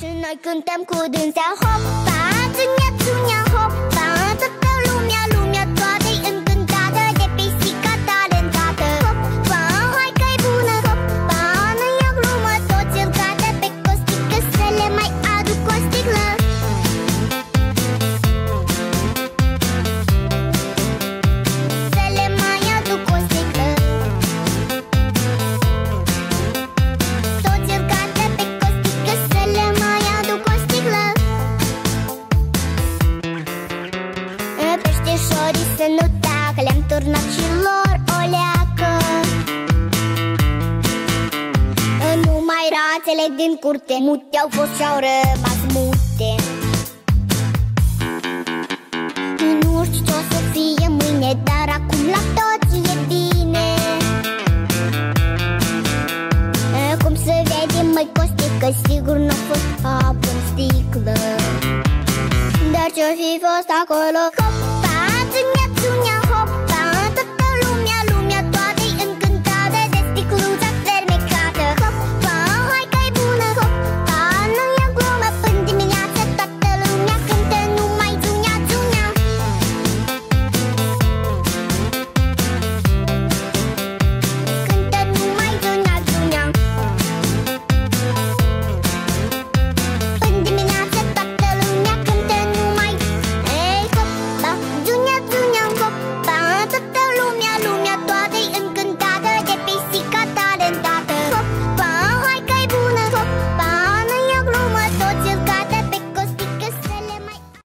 Și noi cântăm cu dânsea. Hopa, țunia, țunia, hopa, toată lumea, lumea toată-i încântată de pisica talentată. Hopa, hai că-i bună, hopa, nu e o glumă, toți îl cată pe Costică să le mai aduc o sticlă. Să le mai aduc o sticlă. Toți îl cată pe Costică să le mai aduc o sticlă. Peștișorii să nu tacă, le-am turnat și lor o leacă. Numai rațele din curte mute au fost și-au rămas mute. Nu știu ce-o să fie mâine, dar acum la toți e bine. Cum să vedem, măi Costică, sigur n-a fost apă în sticlă. Dar ce-o fi fost acolo, hop,